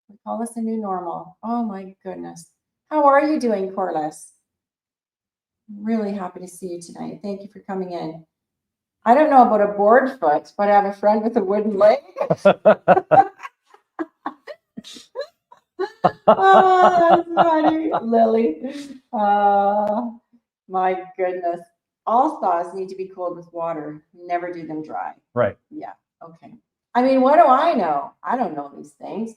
We call this a new normal. Oh, my goodness. How are you doing, Corliss? Really happy to see you tonight. Thank you for coming in. I don't know about a board foot, but I have a friend with a wooden leg. Oh, that's funny, Lily. My goodness. All saws need to be cooled with water. Never do them dry. Right. Yeah. Okay. I mean, what do I know? I don't know these things.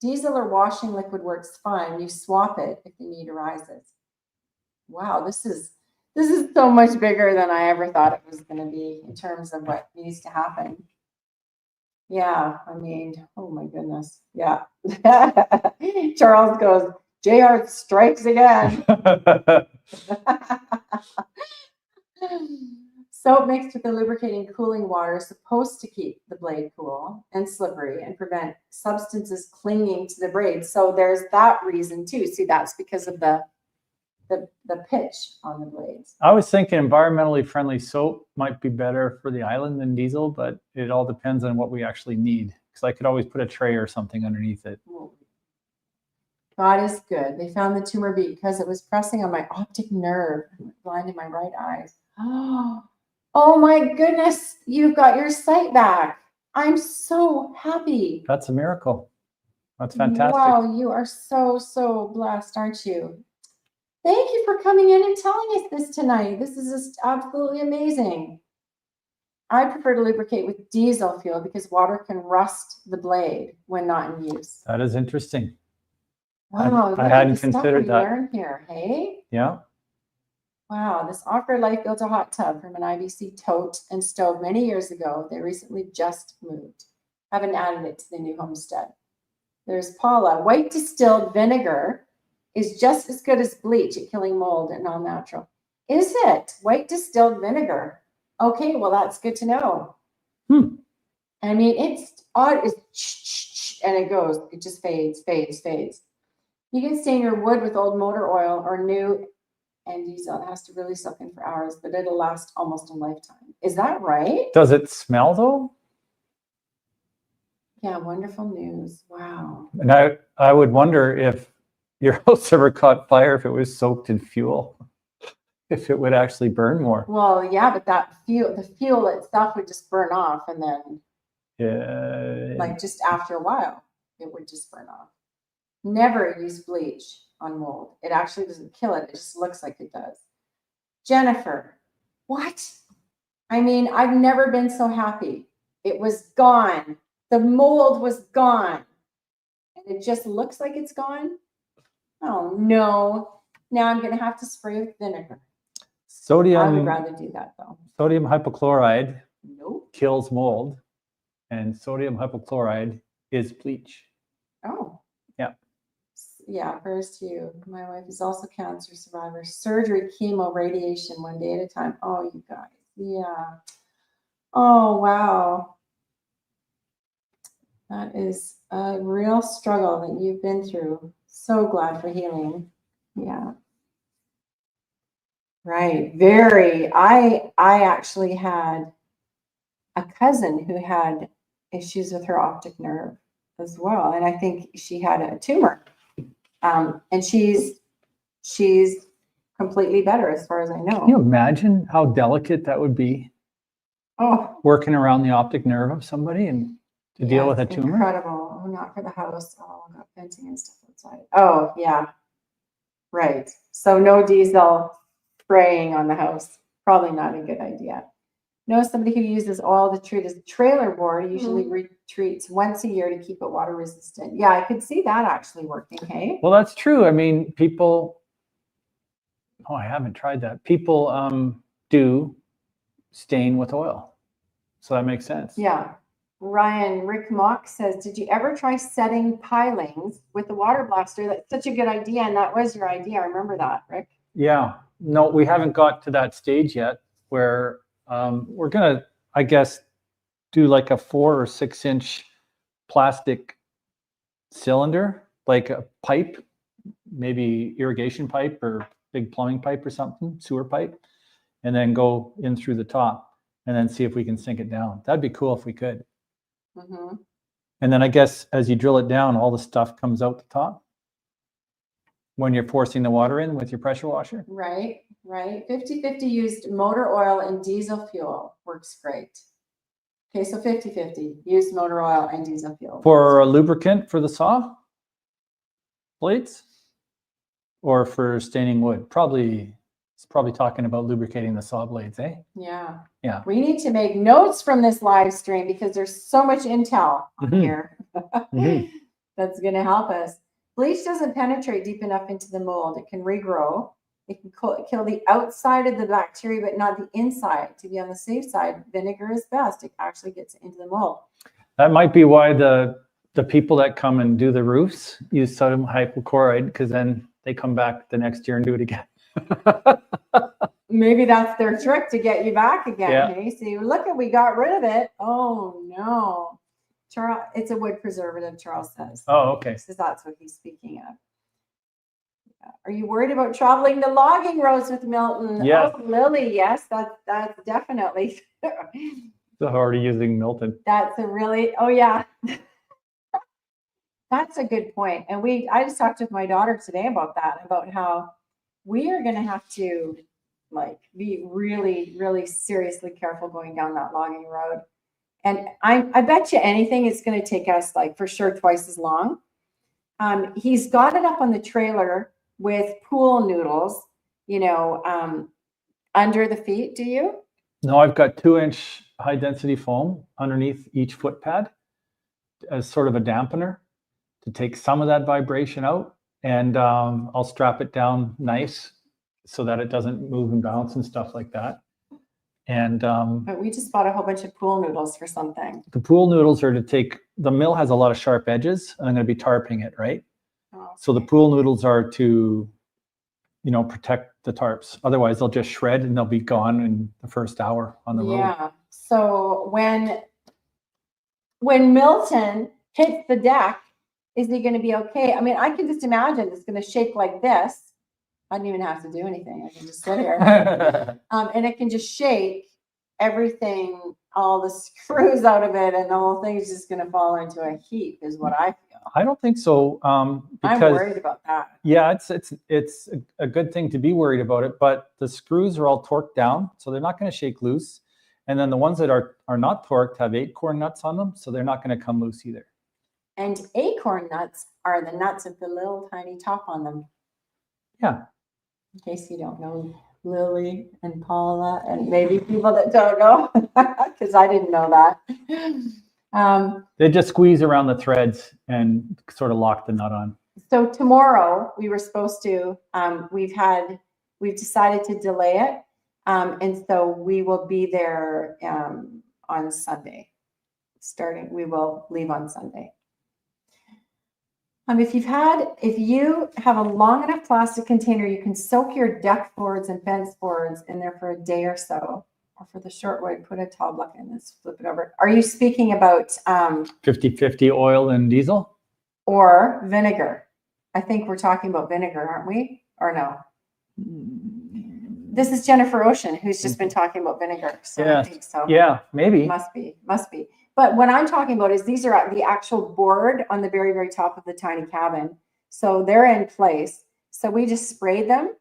Diesel or washing liquid works fine. You swap it if the need arises. Wow, this is so much bigger than I ever thought it was going to be in terms of what needs to happen. Yeah, I mean, oh my goodness. Yeah. Charles goes, JR strikes again. Soap mixed with the lubricating cooling water is supposed to keep the blade cool and slippery and prevent substances clinging to the blade. So there's that reason too. See, that's because of the pitch on the blades. I was thinking environmentally friendly soap might be better for the island than diesel, but it all depends on what we actually need. Because I could always put a tray or something underneath it. God is good. They found the tumor because it was pressing on my optic nerve, blinding my right eye. Oh my goodness, you've got your sight back. I'm so happy. That's a miracle. That's fantastic. Wow, you are so, so blessed, aren't you? Thank you for coming in and telling us this tonight. This is just absolutely amazing. I prefer to lubricate with diesel fuel because water can rust the blade when not in use. That is interesting. Wow, I hadn't considered that. Learn here, hey? Yeah. Wow, this Off-Grid Life built a hot tub from an IBC tote and stove many years ago. They recently just moved. Haven't added it to the new homestead. There's Paula. White distilled vinegar is just as good as bleach at killing mold and all-natural. Is it? White distilled vinegar. Okay, well, that's good to know. I mean, it's odd. It's and it goes. It just fades. You can stain your wood with old motor oil or new and diesel. It has to really soak in for hours, but it'll last almost a lifetime. Is that right? Does it smell though? Yeah, wonderful news. Wow. And I would wonder if your house ever caught fire if it was soaked in fuel, if it would actually burn more. Well, yeah, but the fuel itself would just burn off, and then Yeah. like just after a while, it would just burn off. Never use bleach on mold. It actually doesn't kill it. It just looks like it does. Jennifer, what? I mean, I've never been so happy. It was gone. The mold was gone. And it just looks like it's gone. Oh no. Now I'm going to have to spray with vinegar. I would rather do that though. Sodium hypochlorite Nope. kills mold, and sodium hypochlorite is bleach. Oh. Yeah. Yeah, prayers to you. My wife is also cancer survivor. Surgery, chemo, radiation, one day at a time. Oh, you guys. Yeah. Oh, wow. That is a real struggle that you've been through. So glad for healing. Yeah. Right. Very. I actually had a cousin who had issues with her optic nerve as well. And I think she had a tumor. And she's completely better as far as I know. Can you imagine how delicate that would be? Oh, Working around the optic nerve of somebody and to deal with a it's tumor? incredible. Oh, not for the house. Oh, got fencing and stuff outside. Oh, yeah. Right. So no diesel spraying on the house. Probably not a good idea. Know somebody who uses oil to treat his trailer board. Usually retreats once a year to keep it water resistant. Yeah, I could see that actually working. Hey. Well, that's true. I mean, people. Oh, I haven't tried that. People do stain with oil, so that makes sense. Yeah. Ryan Rick Mock says, "Did you ever try setting pilings with the water blaster? That's such a good idea, and that was your idea. I remember that, Rick." Yeah. No, we haven't got to that stage yet where we're gonna, I guess, do like a 4 or 6 inch plastic cylinder, like a pipe, maybe irrigation pipe or big plumbing pipe or something, sewer pipe, and then go in through the top and then see if we can sink it down. That'd be cool if we could. Mm-hmm. And then I guess as you drill it down, all the stuff comes out the top when you're forcing the water in with your pressure washer. Right, right. 50-50 used motor oil and diesel fuel. Works great. Okay, so 50-50 used motor oil and diesel fuel. For a lubricant for the saw blades or for staining wood? Probably, it's probably talking about lubricating the saw blades, eh? Yeah. Yeah. We need to make notes from this live stream because there's so much intel on here that's going to help us. Bleach doesn't penetrate deep enough into the mold. It can regrow. It can kill the outside of the bacteria, but not the inside. To be on the safe side, vinegar is best. It actually gets into the mold. That might be why the people that come and do the roofs use sodium hypochlorite, because then they come back the next year and do it again. Maybe that's their trick to get you back again. Yeah. Hey, see, look at, we got rid of it. Oh no, Charles, it's a wood preservative. Charles says. Oh, okay. Because that's what he's speaking of. Yeah. Are you worried about traveling the logging roads with Milton? Yes. Oh, Lily, yes, that's definitely. So already using Milton. That's a really, oh yeah. That's a good point. And I just talked with my daughter today about that, about how we are going to have to like be really, really seriously careful going down that logging road. And I bet you anything, it's going to take us like for sure twice as long. He's got it up on the trailer with pool noodles, under the feet. Do you? No, I've got 2-inch high density foam underneath each foot pad as sort of a dampener to take some of that vibration out. And I'll strap it down nice so that it doesn't move and bounce and stuff like that. And But we just bought a whole bunch of pool noodles for something. the pool noodles are to take, the mill has a lot of sharp edges and I'm going to be tarping it, right? Oh. So the pool noodles are to, protect the tarps. Otherwise they'll just shred and they'll be gone in the first hour on the road. Yeah. So when Milton hits the deck, is he going to be okay? I mean, I can just imagine it's going to shake like this. I don't even have to do anything. I can just sit here. And it can just shake everything all the screws out of it, and the whole thing is just going to fall into a heap, is what I feel. I don't think so. Because, I'm worried about that. Yeah, it's a good thing to be worried about it, but the screws are all torqued down, so they're not going to shake loose. And then the ones that are not torqued have acorn nuts on them, so they're not going to come loose either. And acorn nuts are the nuts with the little tiny top on them. Yeah. In case you don't know, Lily and Paula, and maybe people that don't know, because I didn't know that. They just squeeze around the threads and sort of lock the nut on. So tomorrow we were supposed to, we've decided to delay it. And so we will be there on Sunday. We will leave on Sunday. If you have a long enough plastic container, you can soak your deck boards and fence boards in there for a day or so. Or for the short way, put a towel bucket in this, flip it over. Are you speaking about 50-50 oil and diesel? Or vinegar? I think we're talking about vinegar, aren't we? Or no? This is Jennifer Ocean, who's just been talking about vinegar. So Yeah. I think so. Yeah, maybe. Must be. But what I'm talking about is these are the actual board on the very, very top of the tiny cabin. So they're in place. So we just sprayed them,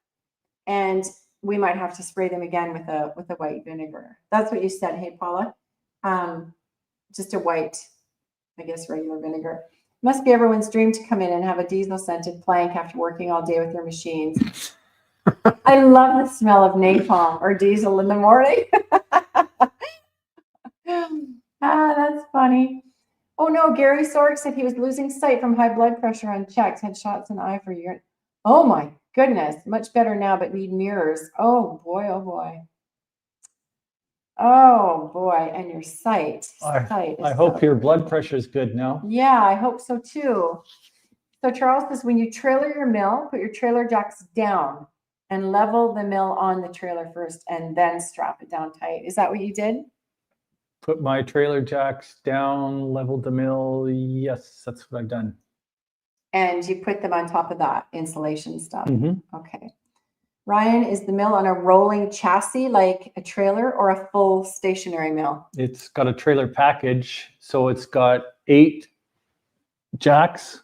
and we might have to spray them again with a white vinegar. That's what you said, hey, Paula? Just a white, I guess, regular vinegar. Must be everyone's dream to come in and have a diesel scented plank after working all day with their machines. I love the smell of napalm or diesel in the morning. That's funny. Oh no, Gary Sorg said he was losing sight from high blood pressure unchecked, had shots in the eye for a year. Oh my goodness, much better now, but need mirrors. Oh boy, oh boy. Oh boy, and your sight. I hope your blood pressure is good now. Yeah, I hope so too. So Charles says, when you trailer your mill, put your trailer jacks down and level the mill on the trailer first and then strap it down tight. Is that what you did? Put my trailer jacks down, leveled the mill. Yes, that's what I've done. And you put them on top of that insulation stuff. Mm-hmm. Okay. Ryan, is the mill on a rolling chassis like a trailer or a full stationary mill? It's got a trailer package. So it's got 8 jacks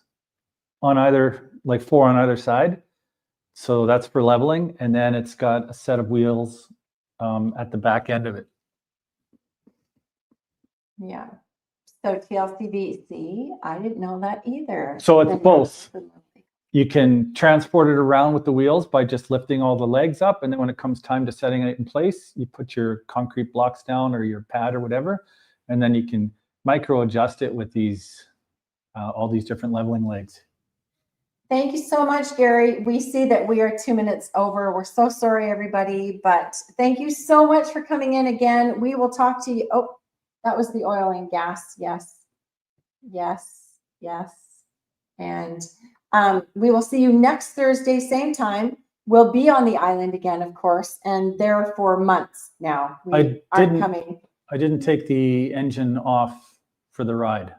on either, like 4 on either side. So that's for leveling. And then it's got a set of wheels at the back end of it. Yeah. So TLCVC, I didn't know that either. So it's both. You can transport it around with the wheels by just lifting all the legs up. And then when it comes time to setting it in place, you put your concrete blocks down or your pad or whatever. And then you can micro adjust it with these, all these different leveling legs. Thank you so much, Gary. We see that we are 2 minutes over. We're so sorry, everybody, but thank you so much for coming in again. We will talk to you. Oh, that was the oil and gas. Yes, yes, yes. And we will see you next Thursday, same time. We'll be on the island again, of course, and there for months now. We are coming. I didn't take the engine off for the ride.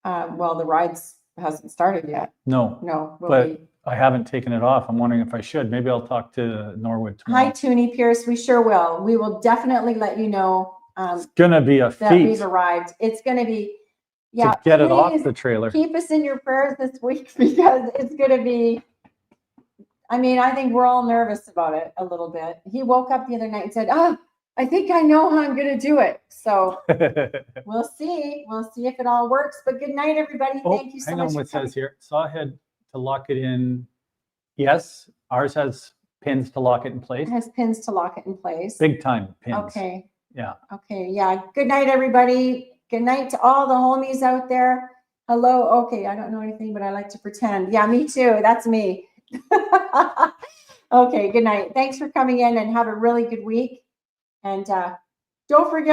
Well, the ride hasn't started yet. No, but I haven't taken it off. I'm wondering if I should. Maybe I'll talk to Norwood tomorrow. Hi, Toonie Pierce. We sure will. We will definitely let you know. It's gonna be a that feat. We've arrived. It's gonna be, yeah. To get it off the trailer. Keep us in your prayers this week because it's gonna be. I mean, I think we're all nervous about it a little bit. He woke up the other night and said, "Oh, I think I know how I'm gonna do it." So we'll see. We'll see if it all works. But good night, everybody. Thank you so much. Hang on, what it says here. Saw head to lock it in. Yes, ours has pins to lock it in place. It has pins to lock it in place. Big time pins. Okay. Yeah. Okay. Yeah. Good night, everybody. Good night to all the homies out there. Hello. Okay. I don't know anything, but I like to pretend. Yeah, me too. That's me. Okay. Good night. Thanks for coming in and have a really good week. And don't forget.